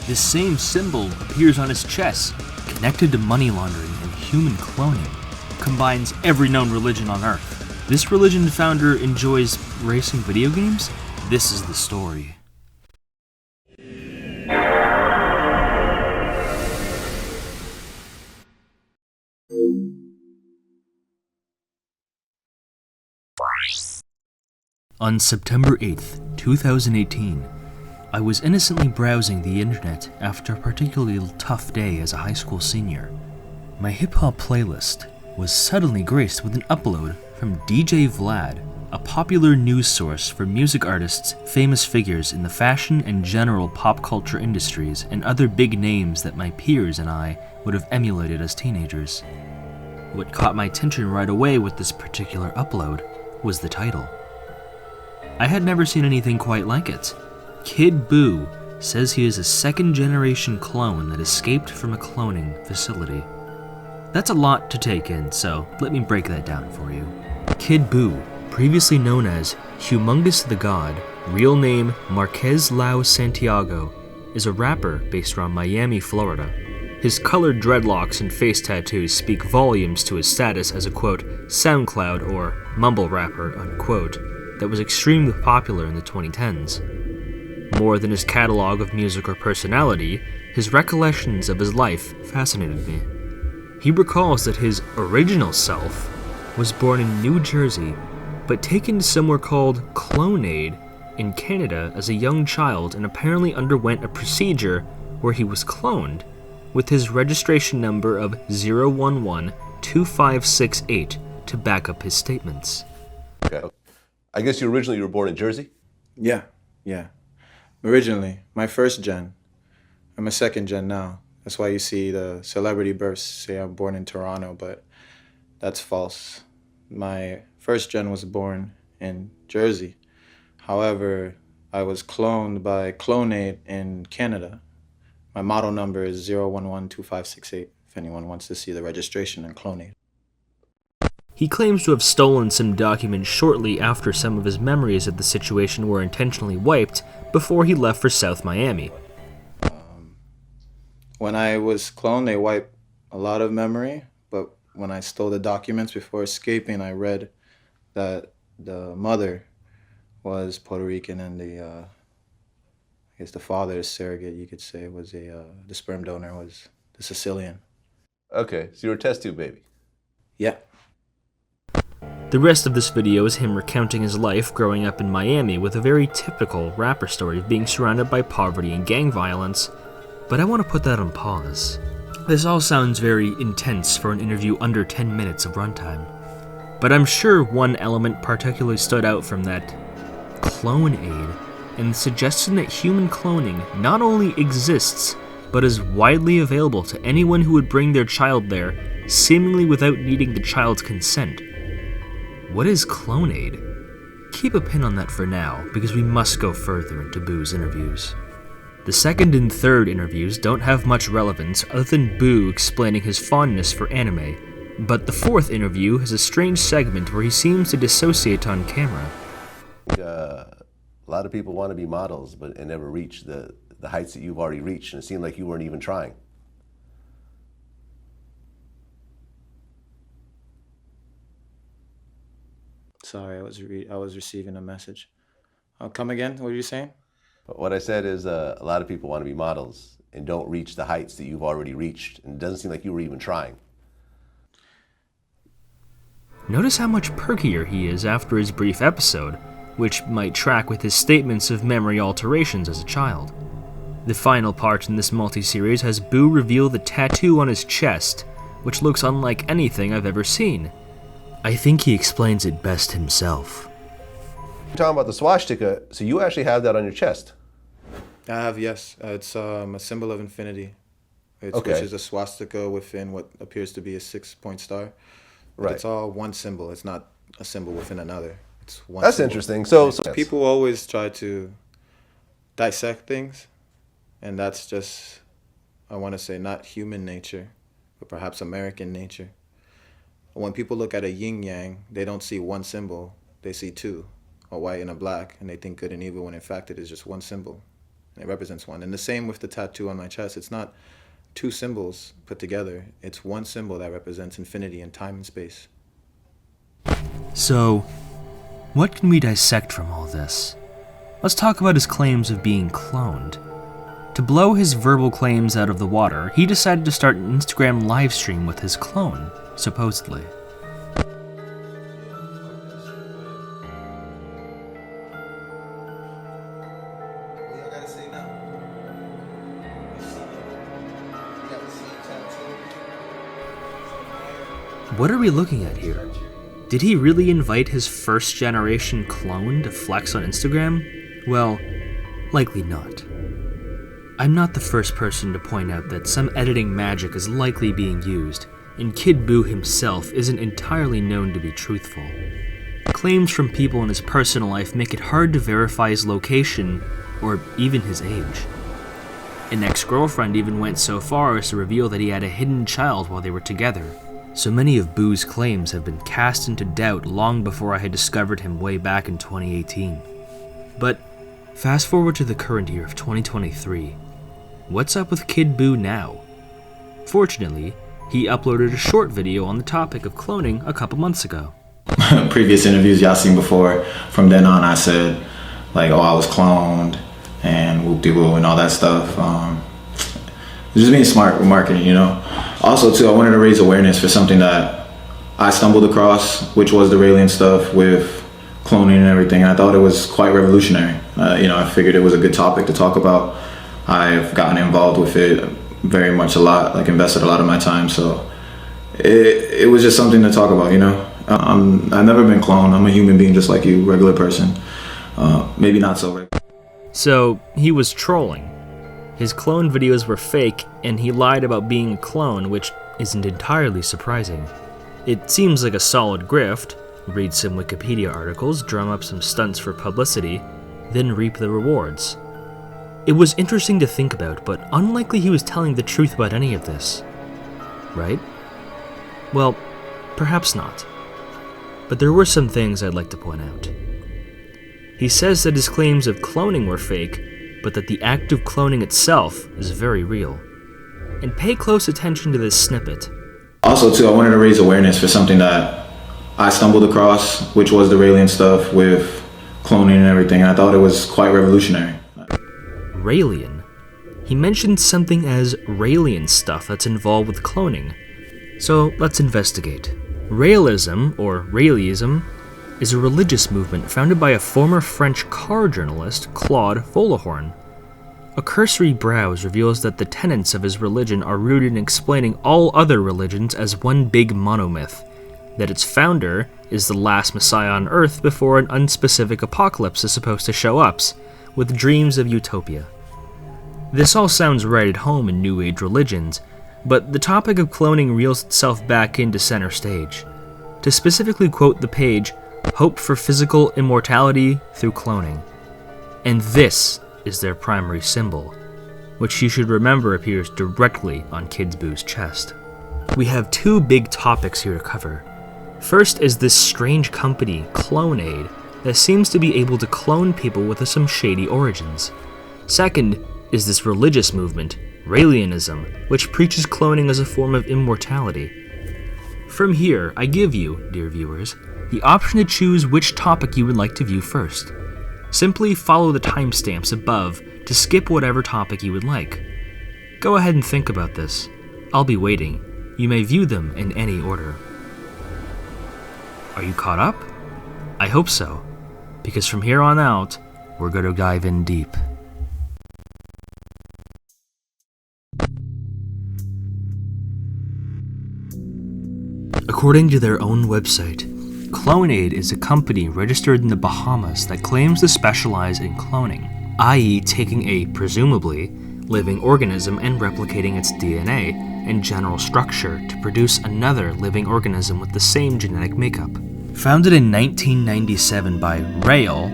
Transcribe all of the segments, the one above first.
This same symbol appears on his chest, connected to money laundering and human cloning. Combines every known religion on Earth. This religion founder enjoys racing video games? This is the story. On September 8th, 2018, I was innocently browsing the internet after a particularly tough day as a high school senior. My hip-hop playlist was suddenly graced with an upload from DJ Vlad, a popular news source for music artists, famous figures in the fashion and general pop culture industries, and other big names that my peers and I would have emulated as teenagers. What caught my attention right away with this particular upload was the title. I had never seen anything quite like it. Kid Boo says he is a second-generation clone that escaped from a cloning facility. That's a lot to take in, so let me break that down for you. Kid Boo, previously known as Humongous the God, real name Marquez Lau Santiago, is a rapper based around Miami, Florida. His colored dreadlocks and face tattoos speak volumes to his status as a quote, SoundCloud or mumble rapper, unquote, that was extremely popular in the 2010s. More than his catalog of music or personality, his recollections of his life fascinated me. He recalls that his original self was born in New Jersey, but taken to somewhere called Clonaid in Canada as a young child and apparently underwent a procedure where he was cloned, with his registration number of 0112568 to back up his statements. Okay. I guess you were born in Jersey? Yeah. Originally, my first gen. I'm a second gen now. That's why you see the celebrity bursts say I'm born in Toronto, but that's false. My first gen was born in Jersey. However, I was cloned by Clonaid in Canada. My model number is 0112568, if anyone wants to see the registration in Clonaid. He claims to have stolen some documents shortly after some of his memories of the situation were intentionally wiped before he left for South Miami. When I was cloned, they wiped a lot of memory, but when I stole the documents before escaping, I read that the mother was Puerto Rican and the father, surrogate, you could say, was the sperm donor was the Sicilian. Okay, so you were a test tube baby. Yeah. The rest of this video is him recounting his life growing up in Miami with a very typical rapper story of being surrounded by poverty and gang violence, but I want to put that on pause. This all sounds very intense for an interview under 10 minutes of runtime, but I'm sure one element particularly stood out from that Clonaid, and the suggestion that human cloning not only exists, but is widely available to anyone who would bring their child there, seemingly without needing the child's consent. What is Clonaid? Keep a pin on that for now, because we must go further into Boo's interviews. The second and third interviews don't have much relevance other than Boo explaining his fondness for anime, but the fourth interview has a strange segment where he seems to dissociate on camera. A lot of people want to be models, but never reach the heights that you've already reached, and it seemed like you weren't even trying. Sorry, I was receiving a message. Come again? What are you saying? What I said is a lot of people want to be models and don't reach the heights that you've already reached, and it doesn't seem like you were even trying. Notice how much perkier he is after his brief episode, which might track with his statements of memory alterations as a child. The final part in this multi-series has Boo reveal the tattoo on his chest, which looks unlike anything I've ever seen. I think he explains it best himself. You're talking about the swastika, so you actually have that on your chest? I have, yes. It's a symbol of infinity. Okay. Which is a swastika within what appears to be a 6-point star. But Right. It's all one symbol. It's not a symbol within another. It's one That's symbol. interesting. So People always try to dissect things, and that's just, I want to say, not human nature, but perhaps American nature. When people look at a yin-yang, they don't see one symbol. They see two, a white and a black, and they think good and evil when in fact it is just one symbol. It represents one. And the same with the tattoo on my chest. It's not two symbols put together. It's one symbol that represents infinity and time and space. So, what can we dissect from all this? Let's talk about his claims of being cloned. To blow his verbal claims out of the water, he decided to start an Instagram livestream with his clone, supposedly. What are we looking at here? Did he really invite his first-generation clone to flex on Instagram? Well, likely not. I'm not the first person to point out that some editing magic is likely being used, and Kid Buu himself isn't entirely known to be truthful. Claims from people in his personal life make it hard to verify his location, or even his age. An ex-girlfriend even went so far as to reveal that he had a hidden child while they were together. So many of Buu's claims have been cast into doubt long before I had discovered him way back in 2018. But fast forward to the current year of 2023. What's up with Kid Buu now? Fortunately, he uploaded a short video on the topic of cloning a couple months ago. Previous interviews y'all seen before, from then on I said, like, oh, I was cloned and whoop-de-woo and all that stuff. Just being smart with marketing, you know. Also, too, I wanted to raise awareness for something that I stumbled across, which was the Raelism stuff with cloning and everything. And I thought it was quite revolutionary. I figured it was a good topic to talk about. I've gotten involved with it very much a lot, like invested a lot of my time. So it was just something to talk about, you know. I've never been cloned. I'm a human being just like you, regular person. Maybe not so regular. So he was trolling. His clone videos were fake, and he lied about being a clone, which isn't entirely surprising. It seems like a solid grift. Read some Wikipedia articles, drum up some stunts for publicity, then reap the rewards. It was interesting to think about, but unlikely he was telling the truth about any of this. Right? Well, perhaps not. But there were some things I'd like to point out. He says that his claims of cloning were fake, but that the act of cloning itself is very real. And pay close attention to this snippet. Also, too, I wanted to raise awareness for something that I stumbled across, which was the Raelism stuff with cloning and everything, and I thought it was quite revolutionary. Raelism? He mentioned something as Raelian stuff that's involved with cloning. So let's investigate. Raelism, or Raelism, is a religious movement founded by a former French car journalist, Claude Vollehorn. A cursory browse reveals that the tenets of his religion are rooted in explaining all other religions as one big monomyth, that its founder is the last messiah on Earth before an unspecific apocalypse is supposed to show up, with dreams of utopia. This all sounds right at home in New Age religions, but the topic of cloning reels itself back into center stage. To specifically quote the page, "Hope for physical immortality through cloning." And this is their primary symbol, which you should remember appears directly on Kid Buu's chest. We have two big topics here to cover. First is this strange company, Clonaid, that seems to be able to clone people with some shady origins. Second is this religious movement, Raelianism, which preaches cloning as a form of immortality. From here, I give you, dear viewers, the option to choose which topic you would like to view first. Simply follow the timestamps above to skip whatever topic you would like. Go ahead and think about this. I'll be waiting. You may view them in any order. Are you caught up? I hope so, because from here on out, we're going to dive in deep. According to their own website, Clonaid is a company registered in the Bahamas that claims to specialize in cloning, i.e. taking a, presumably, living organism and replicating its DNA and general structure to produce another living organism with the same genetic makeup. Founded in 1997 by Rael,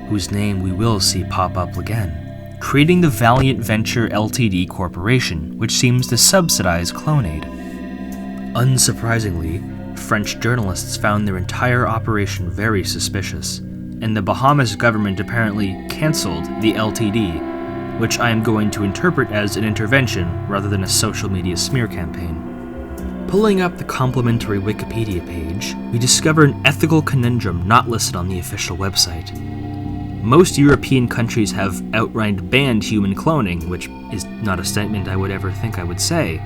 whose name we will see pop up again, creating the Valiant Venture Ltd Corporation, which seems to subsidize Clonaid. Unsurprisingly, French journalists found their entire operation very suspicious, and the Bahamas government apparently cancelled the LTD, which I am going to interpret as an intervention rather than a social media smear campaign. Pulling up the complimentary Wikipedia page, we discover an ethical conundrum not listed on the official website. Most European countries have outright banned human cloning, which is not a statement I would ever think I would say,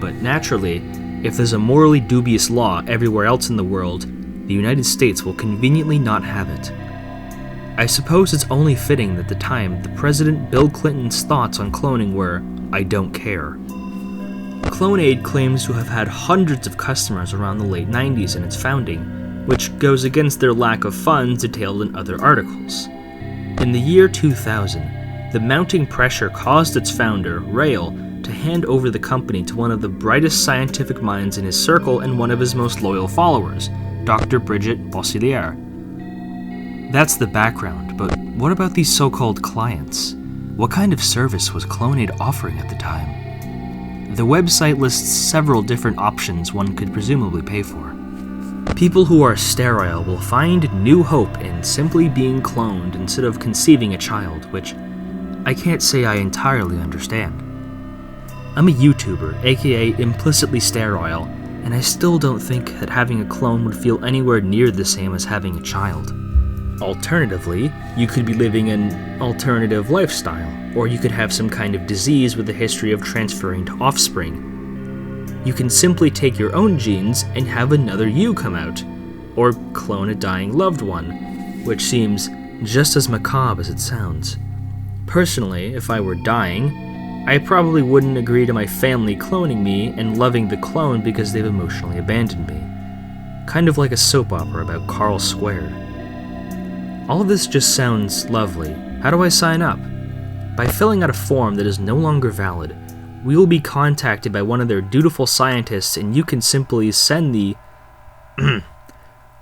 but naturally, if there's a morally dubious law everywhere else in the world, the United States will conveniently not have it. I suppose it's only fitting that at the time, the President Bill Clinton's thoughts on cloning were, "I don't care." Clonaid claims to have had hundreds of customers around the late 90s in its founding, which goes against their lack of funds detailed in other articles. In the year 2000, the mounting pressure caused its founder, Rael, to hand over the company to one of the brightest scientific minds in his circle and one of his most loyal followers, Dr. Brigitte Boisselier. That's the background, but what about these so-called clients? What kind of service was Clonaid offering at the time? The website lists several different options one could presumably pay for. People who are sterile will find new hope in simply being cloned instead of conceiving a child, which I can't say I entirely understand. I'm a YouTuber, aka implicitly sterile, and I still don't think that having a clone would feel anywhere near the same as having a child. Alternatively, you could be living an alternative lifestyle, or you could have some kind of disease with a history of transferring to offspring. You can simply take your own genes and have another you come out, or clone a dying loved one, which seems just as macabre as it sounds. Personally, if I were dying, I probably wouldn't agree to my family cloning me and loving the clone because they've emotionally abandoned me. Kind of like a soap opera about Carl Squared. All of this just sounds lovely. How do I sign up? By filling out a form that is no longer valid, we will be contacted by one of their dutiful scientists and you can simply send the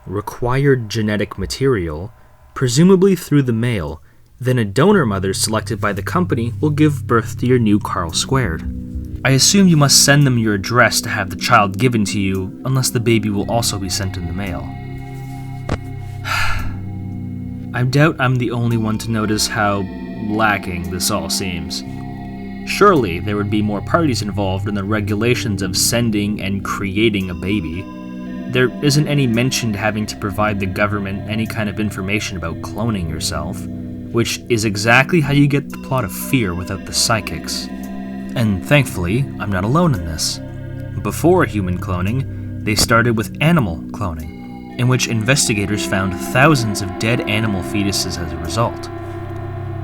required genetic material, presumably through the mail. Then a donor mother selected by the company will give birth to your new Carl Squared. I assume you must send them your address to have the child given to you, unless the baby will also be sent in the mail. I doubt I'm the only one to notice how lacking this all seems. Surely there would be more parties involved in the regulations of sending and creating a baby. There isn't any mention to having to provide the government any kind of information about cloning yourself, which is exactly how you get the plot of Fear without the psychics. And thankfully, I'm not alone in this. Before human cloning, they started with animal cloning, in which investigators found thousands of dead animal fetuses as a result.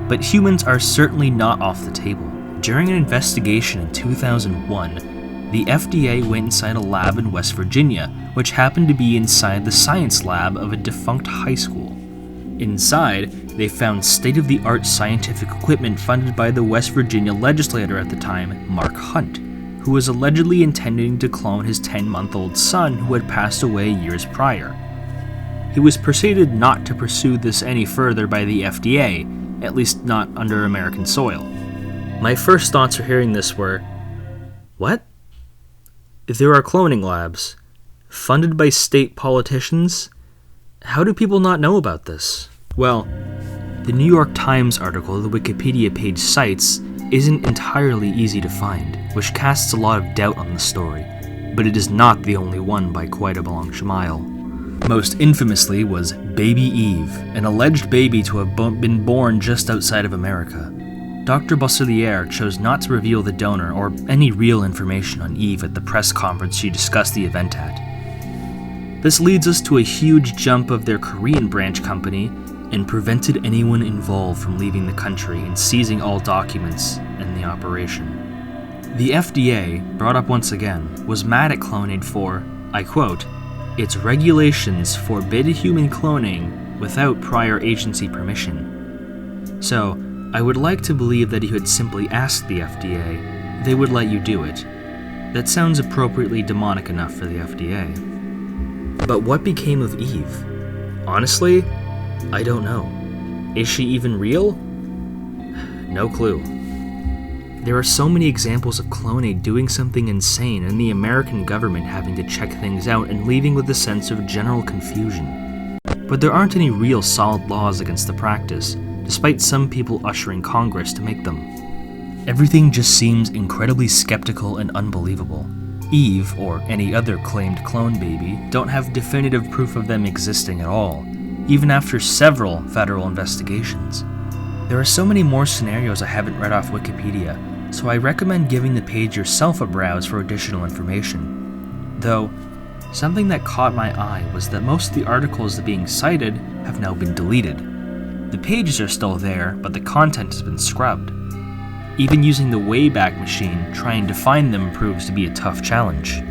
But humans are certainly not off the table. During an investigation in 2001, the FDA went inside a lab in West Virginia, which happened to be inside the science lab of a defunct high school. Inside, they found state-of-the-art scientific equipment funded by the West Virginia legislator at the time, Mark Hunt, who was allegedly intending to clone his 10-month-old son who had passed away years prior. He was persuaded not to pursue this any further by the FDA, at least not under American soil. My first thoughts for hearing this were, what? There are cloning labs, funded by state politicians? How do people not know about this? Well, the New York Times article the Wikipedia page cites isn't entirely easy to find, which casts a lot of doubt on the story, but it is not the only one by quite a long mile. Most infamously was Baby Eve, an alleged baby to have been born just outside of America. Dr. Boisselier chose not to reveal the donor or any real information on Eve at the press conference she discussed the event at. This leads us to a huge jump of their Korean branch company and prevented anyone involved from leaving the country and seizing all documents in the operation. The FDA, brought up once again, was mad at Clonaid for, I quote, "Its regulations forbid human cloning without prior agency permission." So, I would like to believe that if you had simply asked the FDA, they would let you do it. That sounds appropriately demonic enough for the FDA. But what became of Eve? Honestly, I don't know. Is she even real? No clue. There are so many examples of Clonaid doing something insane and the American government having to check things out and leaving with a sense of general confusion. But there aren't any real solid laws against the practice, despite some people ushering Congress to make them. Everything just seems incredibly skeptical and unbelievable. Eve, or any other claimed clone baby, don't have definitive proof of them existing at all, even after several federal investigations. There are so many more scenarios I haven't read off Wikipedia, so I recommend giving the page yourself a browse for additional information. Though, something that caught my eye was that most of the articles being cited have now been deleted. The pages are still there, but the content has been scrubbed. Even using the Wayback Machine, trying to find them proves to be a tough challenge.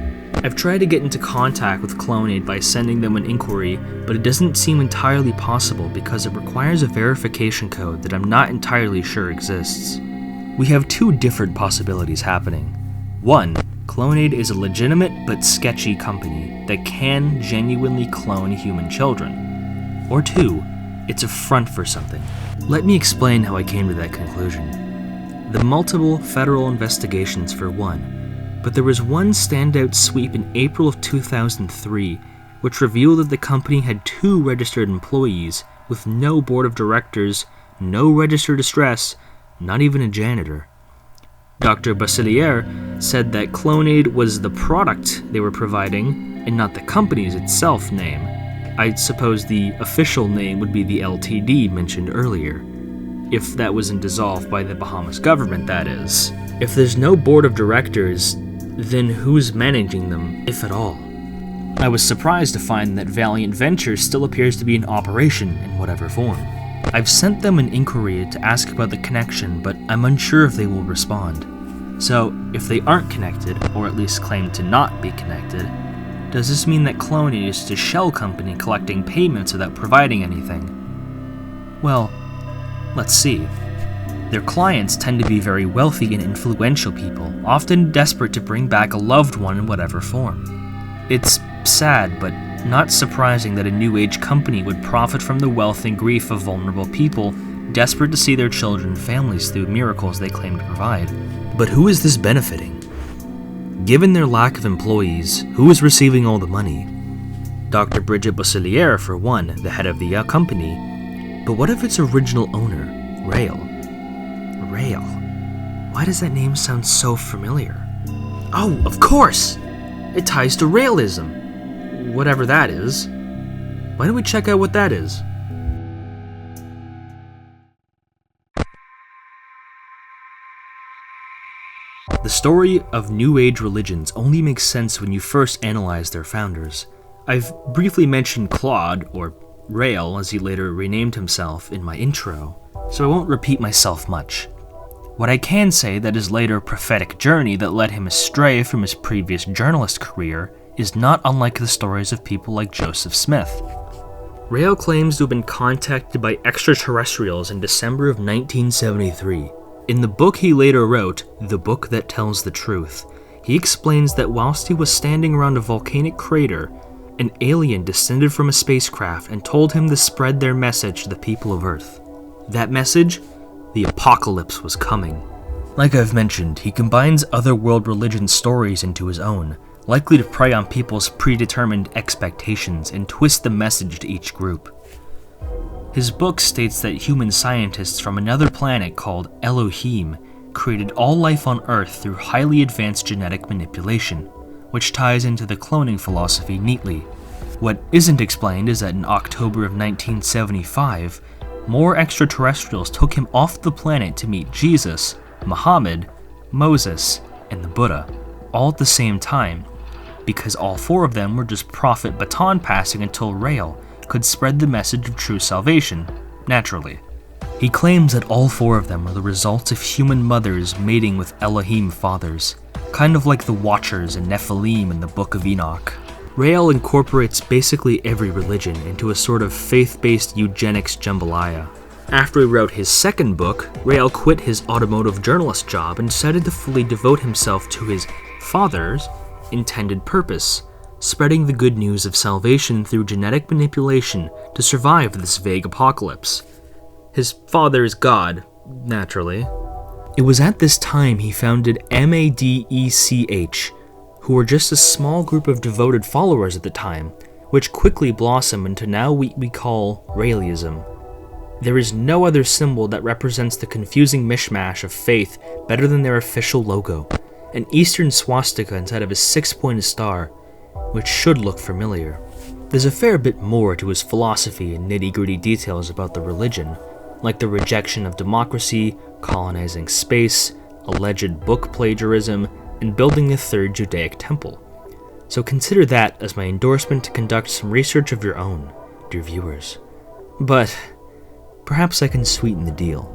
I've tried to get into contact with Clonaid by sending them an inquiry, but it doesn't seem entirely possible because it requires a verification code that I'm not entirely sure exists. We have two different possibilities happening. One, Clonaid is a legitimate but sketchy company that can genuinely clone human children. Or two, it's a front for something. Let me explain how I came to that conclusion. The multiple federal investigations for one, but there was one standout sweep in April of 2003 which revealed that the company had 2 registered employees with no board of directors, no registered address, not even a janitor. Dr. Basilier said that Clonaid was the product they were providing and not the company's itself name. I suppose the official name would be the LTD mentioned earlier. If that wasn't dissolved by the Bahamas government, that is. If there's no board of directors, then who's managing them, if at all? I was surprised to find that Valiant Ventures still appears to be in operation in whatever form. I've sent them an inquiry to ask about the connection, but I'm unsure if they will respond. So, if they aren't connected, or at least claim to not be connected, does this mean that Clonaid is just a shell company collecting payments without providing anything? Well, let's see. Their clients tend to be very wealthy and influential people, often desperate to bring back a loved one in whatever form. It's sad, but not surprising that a New Age company would profit from the wealth and grief of vulnerable people desperate to see their children and families through miracles they claim to provide. But who is this benefiting? Given their lack of employees, who is receiving all the money? Dr. Bridget Basilier, for one, the head of the company. But what if its original owner, Rael? Rael? Why does that name sound so familiar? Oh, of course! It ties to Raelism. Whatever that is. Why don't we check out what that is? The story of New Age religions only makes sense when you first analyze their founders. I've briefly mentioned Claude, or Rael as he later renamed himself, in my intro, so I won't repeat myself much. What I can say that his later prophetic journey that led him astray from his previous journalist career is not unlike the stories of people like Joseph Smith. Rael claims to have been contacted by extraterrestrials in December of 1973. In the book he later wrote, The Book That Tells the Truth, he explains that whilst he was standing around a volcanic crater, an alien descended from a spacecraft and told him to spread their message to the people of Earth. That message? The apocalypse was coming. Like I've mentioned, he combines other world religion stories into his own, likely to prey on people's predetermined expectations and twist the message to each group. His book states that human scientists from another planet called Elohim created all life on Earth through highly advanced genetic manipulation, which ties into the cloning philosophy neatly. What isn't explained is that in October of 1975, more extraterrestrials took him off the planet to meet Jesus, Muhammad, Moses, and the Buddha, all at the same time, because all 4 of them were just prophet baton passing until Rael could spread the message of true salvation, naturally. He claims that all 4 of them are the results of human mothers mating with Elohim fathers, kind of like the Watchers and Nephilim in the Book of Enoch. Rael incorporates basically every religion into a sort of faith-based eugenics jambalaya. After he wrote his second book, Rael quit his automotive journalist job and decided to fully devote himself to his father's intended purpose, spreading the good news of salvation through genetic manipulation to survive this vague apocalypse. His father is God, naturally. It was at this time he founded MADECH, who were just a small group of devoted followers at the time, which quickly blossomed into now what we call Raelism. There is no other symbol that represents the confusing mishmash of faith better than their official logo, an Eastern swastika inside of a six-pointed star, which should look familiar. There's a fair bit more to his philosophy and nitty-gritty details about the religion, like the rejection of democracy, colonizing space, alleged book plagiarism, and building the third Judaic temple. So consider that as my endorsement to conduct some research of your own, dear viewers. But perhaps I can sweeten the deal.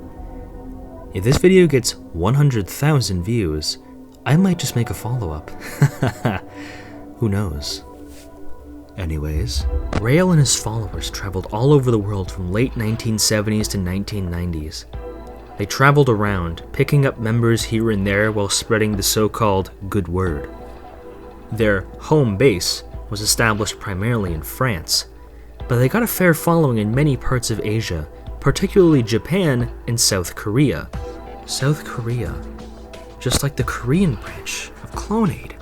If this video gets 100,000 views, I might just make a follow-up. Who knows? Anyways, Rael and his followers traveled all over the world from late 1970s to 1990s. They traveled around, picking up members here and there while spreading the so-called good word. Their home base was established primarily in France, but they got a fair following in many parts of Asia, particularly Japan and South Korea. South Korea, just like the Korean branch of Clonaid.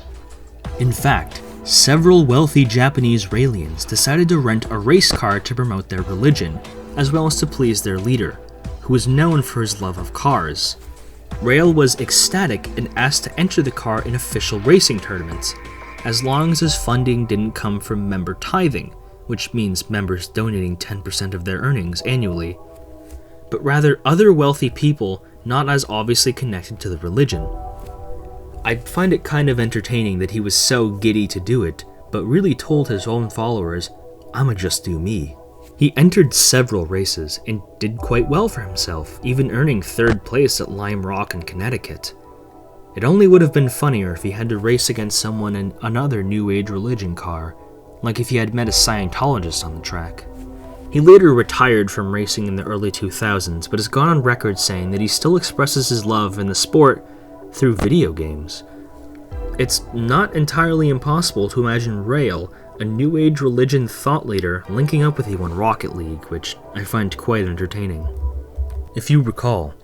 In fact, several wealthy Japanese Raelians decided to rent a race car to promote their religion, as well as to please their leader, who was known for his love of cars. Rael was ecstatic and asked to enter the car in official racing tournaments, as long as his funding didn't come from member tithing, which means members donating 10% of their earnings annually, but rather other wealthy people not as obviously connected to the religion. I find it kind of entertaining that he was so giddy to do it, but really told his own followers, "I'ma just do me." He entered several races and did quite well for himself, even earning third place at Lime Rock in Connecticut. It only would have been funnier if he had to race against someone in another New Age religion car, like if he had met a Scientologist on the track. He later retired from racing in the early 2000s, but has gone on record saying that he still expresses his love in the sport through video games. It's not entirely impossible to imagine Rael, a New Age religion thought leader, linking up with you on Rocket League, which I find quite entertaining. If you recall,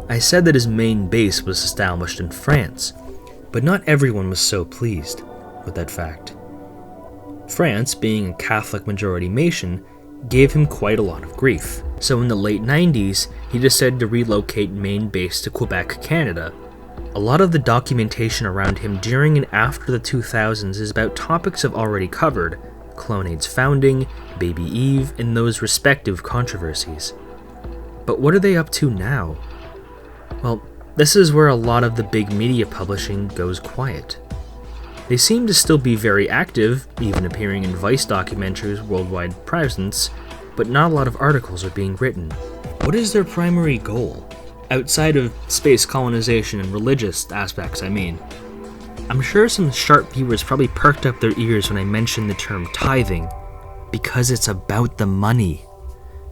I said that his main base was established in France, but not everyone was so pleased with that fact. France, being a Catholic majority nation, gave him quite a lot of grief. So in the late 90s, he decided to relocate main base to Quebec, Canada. A lot of the documentation around him during and after the 2000s is about topics I've already covered: Clonaid's founding, Baby Eve, and those respective controversies. But what are they up to now? Well, this is where a lot of the big media publishing goes quiet. They seem to still be very active, even appearing in Vice documentaries' worldwide presence, but not a lot of articles are being written. What is their primary goal? Outside of space colonization and religious aspects, I mean. I'm sure some sharp viewers probably perked up their ears when I mentioned the term tithing, because it's about the money.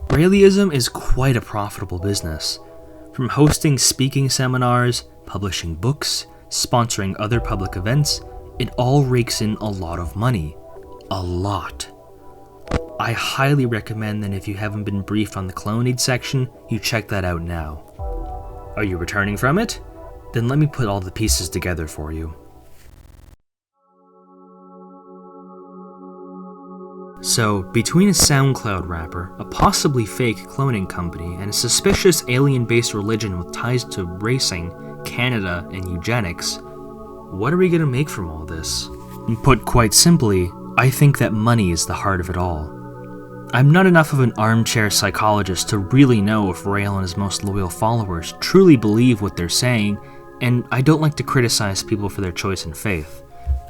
Raelism is quite a profitable business. From hosting speaking seminars, publishing books, sponsoring other public events, it all rakes in a lot of money. A lot. I highly recommend that if you haven't been briefed on the Clonaid section, you check that out now. Are you returning from it? Then let me put all the pieces together for you. So, between a SoundCloud rapper, a possibly fake cloning company, and a suspicious alien-based religion with ties to racing, Canada, and eugenics, what are we gonna make from all this? And put quite simply, I think that money is the heart of it all. I'm not enough of an armchair psychologist to really know if Rael and his most loyal followers truly believe what they're saying, and I don't like to criticize people for their choice in faith.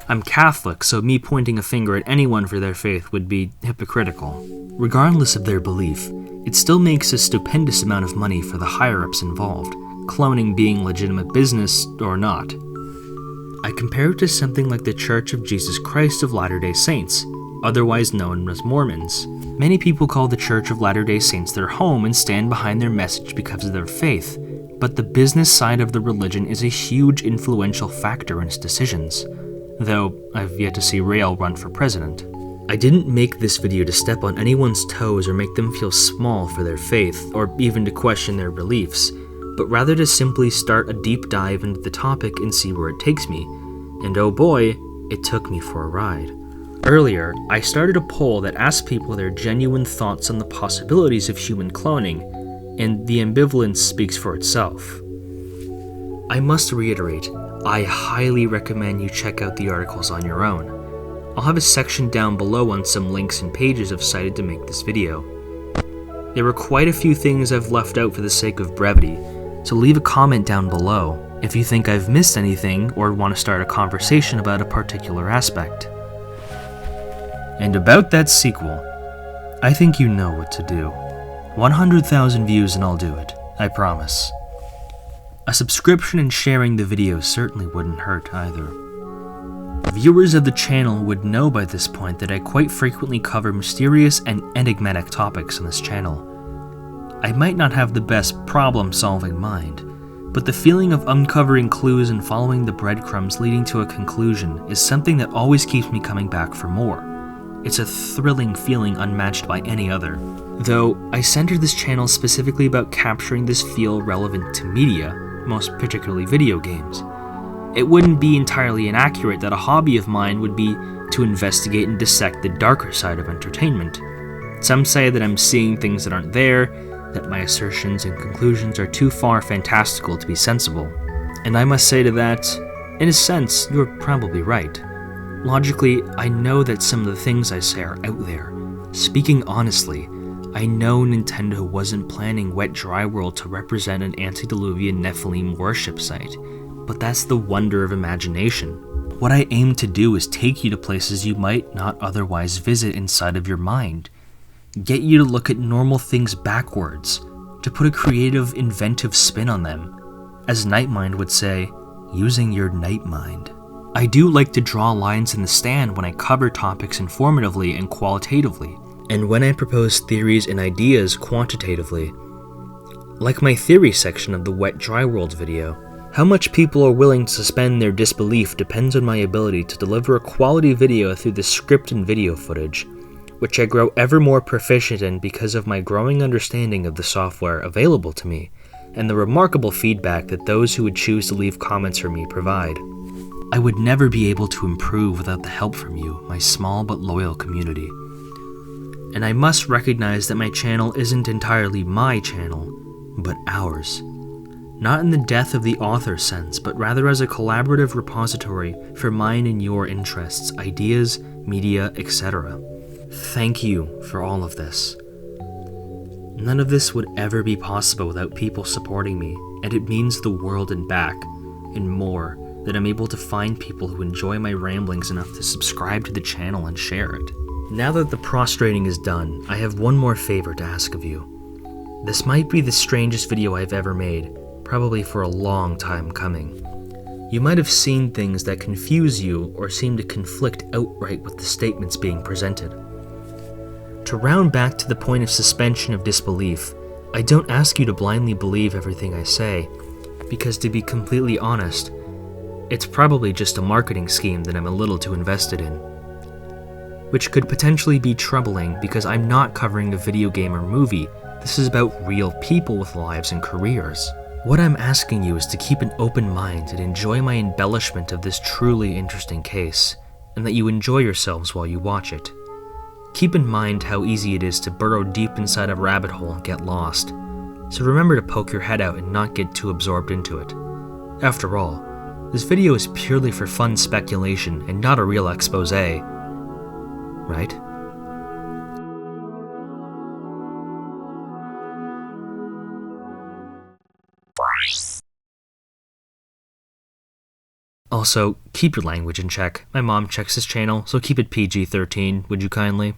I'm Catholic, so me pointing a finger at anyone for their faith would be hypocritical. Regardless of their belief, it still makes a stupendous amount of money for the higher-ups involved, cloning being legitimate business or not. I compare it to something like the Church of Jesus Christ of Latter-day Saints, otherwise known as Mormons. Many people call the Church of Latter-day Saints their home and stand behind their message because of their faith, but the business side of the religion is a huge influential factor in its decisions, though I've yet to see Rael run for president. I didn't make this video to step on anyone's toes or make them feel small for their faith, or even to question their beliefs, but rather to simply start a deep dive into the topic and see where it takes me, and oh boy, it took me for a ride. Earlier, I started a poll that asked people their genuine thoughts on the possibilities of human cloning, and the ambivalence speaks for itself. I must reiterate, I highly recommend you check out the articles on your own. I'll have a section down below on some links and pages I've cited to make this video. There were quite a few things I've left out for the sake of brevity, so leave a comment down below if you think I've missed anything or want to start a conversation about a particular aspect. And about that sequel, I think you know what to do. 100,000 views and I'll do it, I promise. A subscription and sharing the video certainly wouldn't hurt either. Viewers of the channel would know by this point that I quite frequently cover mysterious and enigmatic topics on this channel. I might not have the best problem-solving mind, but the feeling of uncovering clues and following the breadcrumbs leading to a conclusion is something that always keeps me coming back for more. It's a thrilling feeling unmatched by any other. Though I centered this channel specifically about capturing this feel relevant to media, most particularly video games. It wouldn't be entirely inaccurate that a hobby of mine would be to investigate and dissect the darker side of entertainment. Some say that I'm seeing things that aren't there, that my assertions and conclusions are too far fantastical to be sensible. And I must say to that, in a sense, you're probably right. Logically, I know that some of the things I say are out there. Speaking honestly, I know Nintendo wasn't planning Wet Dry World to represent an antediluvian Nephilim worship site, but that's the wonder of imagination. What I aim to do is take you to places you might not otherwise visit inside of your mind. Get you to look at normal things backwards, to put a creative, inventive spin on them. As Nightmind would say, using your night mind. I do like to draw lines in the sand when I cover topics informatively and qualitatively, and when I propose theories and ideas quantitatively. Like my theory section of the Wet Dry World video, how much people are willing to suspend their disbelief depends on my ability to deliver a quality video through the script and video footage, which I grow ever more proficient in because of my growing understanding of the software available to me, and the remarkable feedback that those who would choose to leave comments for me provide. I would never be able to improve without the help from you, my small but loyal community. And I must recognize that my channel isn't entirely my channel, but ours. Not in the death of the author sense, but rather as a collaborative repository for mine and your interests, ideas, media, etc. Thank you for all of this. None of this would ever be possible without people supporting me, and it means the world and back, and more, that I'm able to find people who enjoy my ramblings enough to subscribe to the channel and share it. Now that the prostrating is done, I have one more favor to ask of you. This might be the strangest video I've ever made, probably for a long time coming. You might have seen things that confuse you or seem to conflict outright with the statements being presented. To round back to the point of suspension of disbelief, I don't ask you to blindly believe everything I say, because to be completely honest, it's probably just a marketing scheme that I'm a little too invested in. Which could potentially be troubling because I'm not covering a video game or movie. This is about real people with lives and careers. What I'm asking you is to keep an open mind and enjoy my embellishment of this truly interesting case, and that you enjoy yourselves while you watch it. Keep in mind how easy it is to burrow deep inside a rabbit hole and get lost, so remember to poke your head out and not get too absorbed into it. After all, this video is purely for fun speculation and not a real expose, right? Also, keep your language in check. My mom checks this channel, so keep it PG-13, would you kindly?